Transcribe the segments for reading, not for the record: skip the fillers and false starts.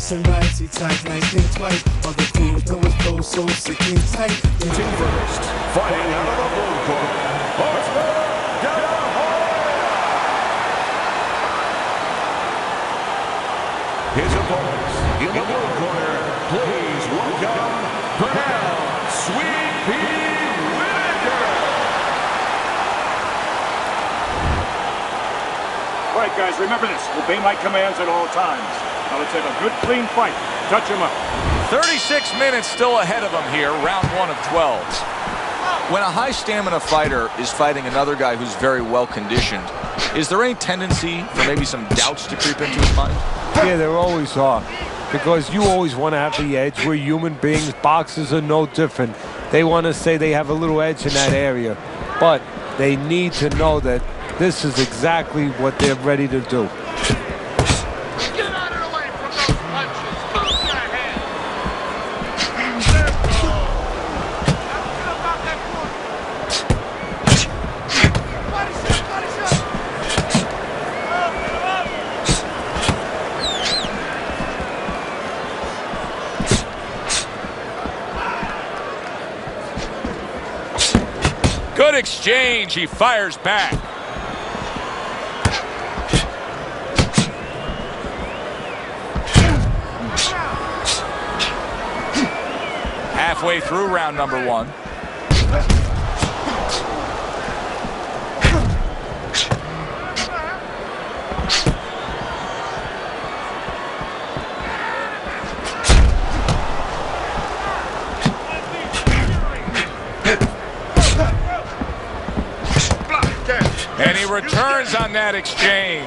left and right, he tight, nice, think twice. Other fools know his flow so sick and tight. First, fighting out of the blue corner, Oscar De La Hoya. His opponents in the blue corner, please welcome Pernell Sweet Pea Whitaker. All right, guys, remember this. Obey my commands at all times. Now let's have a good, clean fight. Touch him up. 36 minutes still ahead of him here, round 1 of 12. When a high-stamina fighter is fighting another guy who's very well-conditioned, is there any tendency for maybe some doubts to creep into his mind? Yeah, there always are. Because you always want to have the edge. We're human beings. Boxers are no different. They want to say they have a little edge in that area. But they need to know that this is exactly what they're ready to do. Get out of the way from those punches. Move your head. Body shot, body shot. Good exchange. He fires back. Halfway through round number 1. And he returns on that exchange.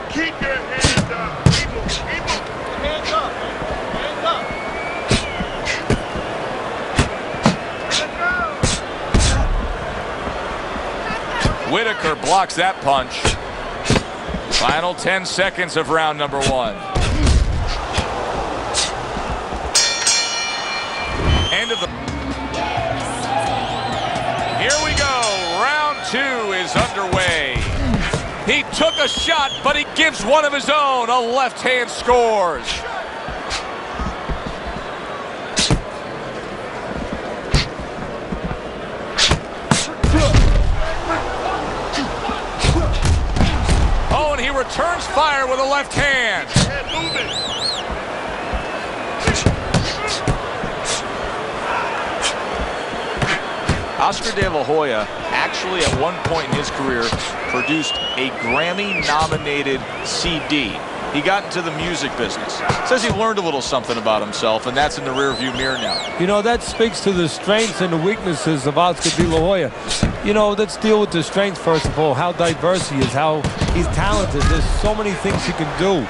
Keep your hands up. Keep them. Hands up. Hands up. Whitaker blocks that punch. Final 10 seconds of round number 1. End of the... Here we go. Round 2 is underway. He took a shot, but he gives one of his own. A left hand scores. Oh, and he returns fire with a left hand. Head moving. Oscar De La Hoya actually at one point in his career produced a Grammy-nominated CD. He got into the music business. Says he learned a little something about himself, and that's in the rearview mirror now. You know, that speaks to the strengths and the weaknesses of Oscar De La Hoya. You know, let's deal with the strengths first of all, how diverse he is, how he's talented. There's so many things he can do.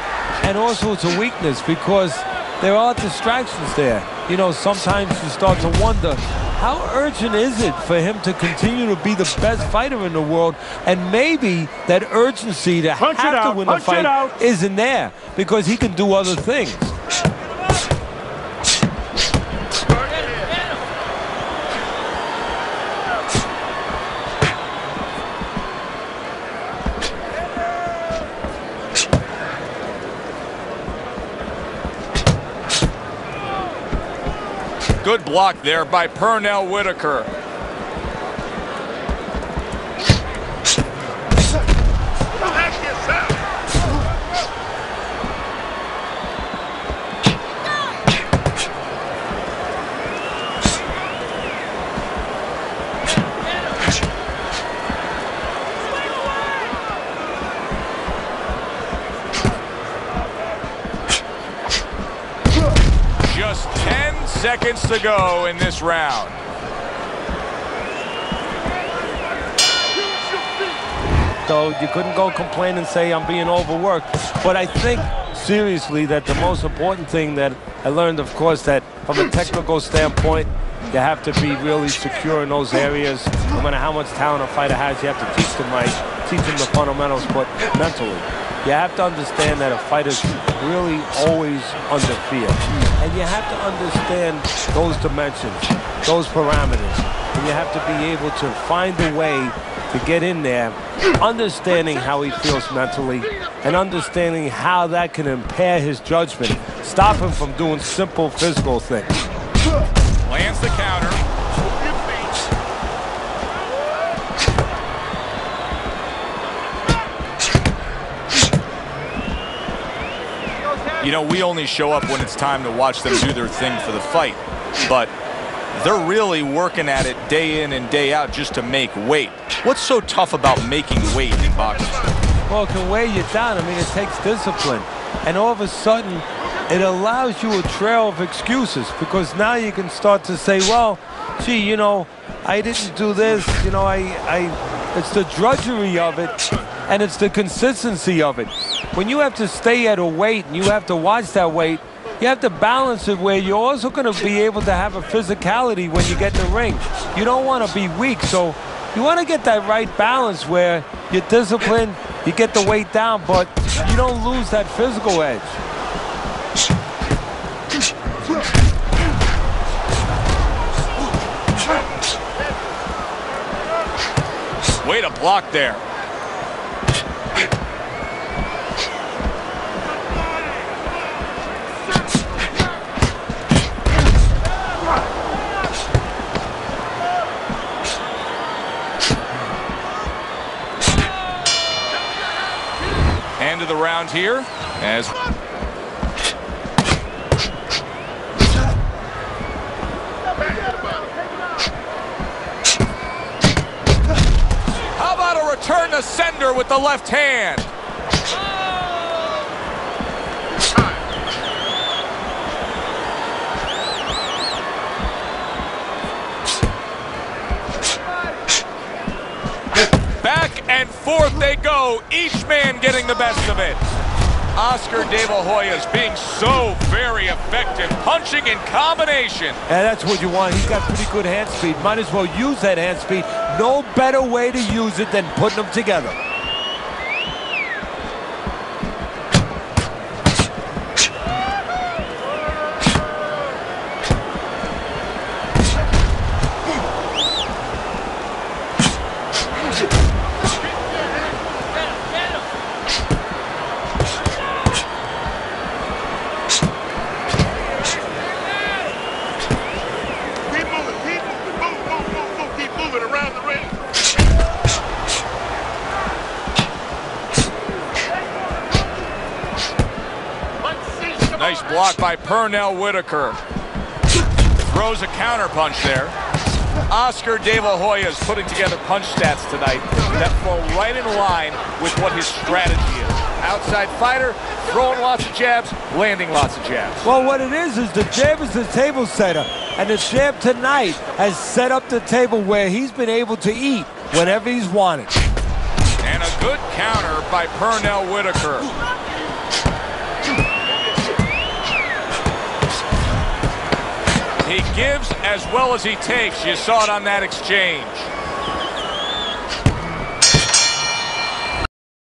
And also it's a weakness because there are distractions there. You know, sometimes you start to wonder, how urgent is it for him to continue to be the best fighter in the world? And maybe that urgency to have to win the fight isn't there because he can do other things. Good block there by Pernell Whitaker. Protect yourself. Just 10 seconds to go in this round. So you couldn't go complain and say I'm being overworked. But I think seriously that the most important thing that I learned, of course, that from a technical standpoint, you have to be really secure in those areas. No matter how much talent a fighter has, you have to teach them right, teach them the fundamentals, but mentally. you have to understand that a fighter's really always under fear. And you have to understand those dimensions, those parameters. And you have to be able to find a way to get in there, understanding how he feels mentally, and understanding how that can impair his judgment, stop him from doing simple physical things. Lands the counter. You know, we only show up when it's time to watch them do their thing for the fight, but they're really working at it day in and day out just to make weight. What's so tough about making weight in boxing? Well, it can weigh you down. I mean, it takes discipline. And all of a sudden, it allows you a trail of excuses, because now you can start to say, well, gee, you know, I didn't do this. You know, it's the drudgery of it, and it's the consistency of it. When you have to stay at a weight and you have to watch that weight, you have to balance it where you're also going to be able to have a physicality when you get in the ring. You don't want to be weak, so you want to get that right balance where you're disciplined, you get the weight down, but you don't lose that physical edge. Way to block there. End of the round here as how about a return to sender with the left hand? Back and forth they go, each man getting the best of it. Oscar De La Hoya is being so very effective, punching in combination. And that's what you want. He's got pretty good hand speed. Might as well use that hand speed. No better way to use it than putting them together. Nice block by Pernell Whitaker. Throws a counter punch there. Oscar De La Hoya is putting together punch stats tonight that fall right in line with what his strategy is. Outside fighter, throwing lots of jabs, landing lots of jabs. Well, what it is the jab is the table setter. And the jab tonight has set up the table where he's been able to eat whenever he's wanted. And a good counter by Pernell Whitaker. He gives as well as he takes. You saw it on that exchange.